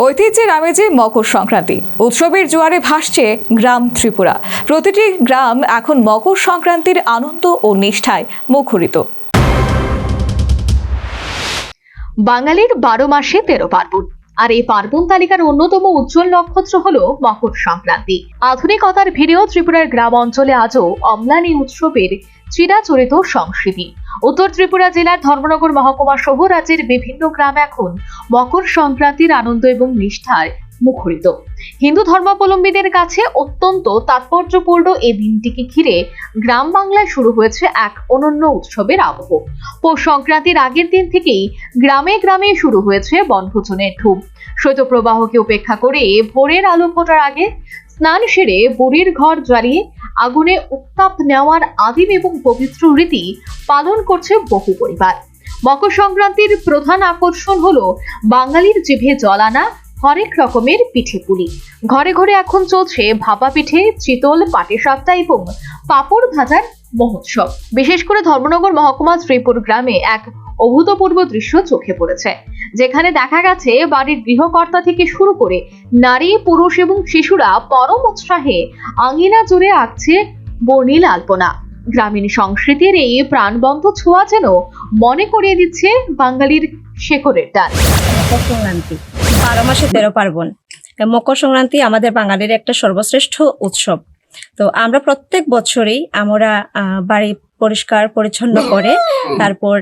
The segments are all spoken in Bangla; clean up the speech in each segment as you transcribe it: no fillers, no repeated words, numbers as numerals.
ঐতিহ্যের আমেজে মকর সংক্রান্তি উৎসবের জোয়ারে ভাসছে গ্রাম ত্রিপুরা। প্রতিটি গ্রাম এখন মকর সংক্রান্তির আনন্দ ও নিষ্ঠায় মুখরিত। বাঙালির 12 মাসে 13 পার্বণ, আর এই পার্বণ তালিকার অন্যতম উজ্জ্বল নক্ষত্র হলো মকর সংক্রান্তি। আধুনিকতার ভিড়েও ত্রিপুরার গ্রাম অঞ্চলে আজও অম্লান এই উৎসবের চিরাচরিত সংস্কৃতি। উত্তর ত্রিপুরা জেলার ধর্মনগর মহকুমা সহ রাজ্যের বিভিন্ন গ্রাম এখন মকর সংক্রান্তির আনন্দ এবং নিষ্ঠায় মুখরিত। হিন্দু ধর্মাবলম্বীদের কাছে অত্যন্ত তাৎপর্যপূর্ণ এই দিনটিকে ঘিরে গ্রাম বাংলায় শুরু হয়েছে এক অনন্য উৎসবের আবহ। পৌষ সংক্রান্তির আগের দিন থেকেই গ্রামে গ্রামে শুরু হয়েছে বনভোজনের ধুম। শৈত্যপ্রবাহকে উপেক্ষা করে ভোরের আলো ফোটার আগে স্নান সেরে বুড়ির ঘর জ্বালিয়ে আগুনে উত্তাপ নেওয়ার আদিম এবং পবিত্র রীতি পালন করছে বহু পরিবার। মকর সংক্রান্তির প্রধান আকর্ষণ হলো বাঙালির জিভে জল আনা হরেক রকমের পিঠে পুলি। ঘরে ঘরে এখন চলছে ভাপা পিঠে, চিতল, পাটিসাপটা এবং পাঁপড় ভাজার মহোৎসব। বিশেষ করে ধর্মনগর মহকুমা শ্রীপুর গ্রামে এক অভূতপূর্ব দৃশ্য চোখে পড়েছে, যেখানে দেখা গেছে বাড়ির গৃহকর্তা থেকে শুরু করে নারী, পুরুষ এবং শিশুরা পরম উৎসাহে আঙিনা জুড়ে আঁকছে বর্ণিল আলপনা। গ্রামীণ সংস্কৃতির এই প্রাণবন্ত ছোঁয়া যেন মনে করিয়ে দিচ্ছে বাঙালির শেকড়ের টান। মকর সংক্রান্তি 12 মাসে 13 পার্বণ। মকর সংক্রান্তি আমাদের বাঙালির একটা সর্বশ্রেষ্ঠ উৎসব। তো আমরা প্রত্যেক বছরই আমরা বাড়ি পরিষ্কার পরিচ্ছন্ন করে তারপর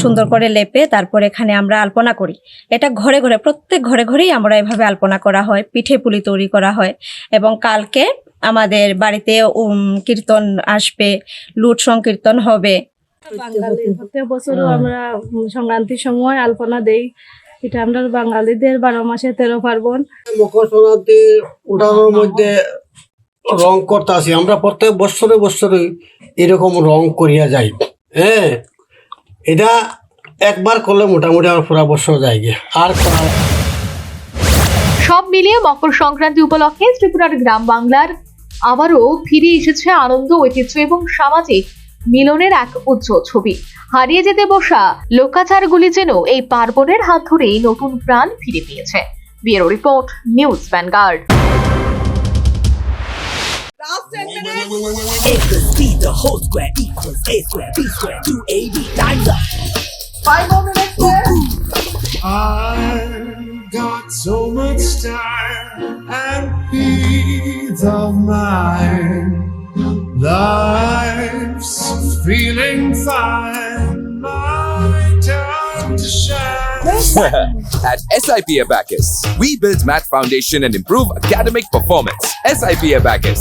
সুন্দর করে লেপে তারপর এখানে আমরা আলপনা করি। এটা ঘরে ঘরে প্রত্যেক ঘরে ঘরেই আমরা এভাবে আলপনা করা হয়, পিঠে পুলি তৈরি করা হয়। এবং কালকে আমাদের বাড়িতে কীর্তন আসবে, লুট সংকীর্তন হবে। প্রত্যেক বছরও আমরা সংক্রান্তির সময় আলপনা দেই। এটা আমরা বাঙালিদের 12 মাসে 13 পার্বণ। মকর সংক্রান্তি উঠানোর মধ্যে রং করতে আসি আমরা প্রত্যেক বছরে এরকম রং করিয়া যাই। হ্যাঁ, এটা একবার করলে মোটামুটি আমার পুরা বছর যায় গিয়ে আর করা। সব মিলিয়ে মকর সংক্রান্তি উপলক্ষে ত্রিপুরার গ্রাম বাংলার আবারও ফিরে এসেছে আনন্দ, ঐতিহ্য এবং সামাজিক মিলনের এক উজ্জ্বল ছবি। হারিয়ে যেতে বসা লোকাচারগুলি যেন এই পার্বণের হাত ধরেই নতুন প্রাণ ফিরে পেয়েছে। Bureau report, news vanguard. A plus B, the whole square equals A square, B square, 2AB, times up. 5 more minutes there. I've got so much time and peace of mind. Life's feeling fine. My time to shine. At SIP Abacus, we build math foundation and improve academic performance. SIP Abacus,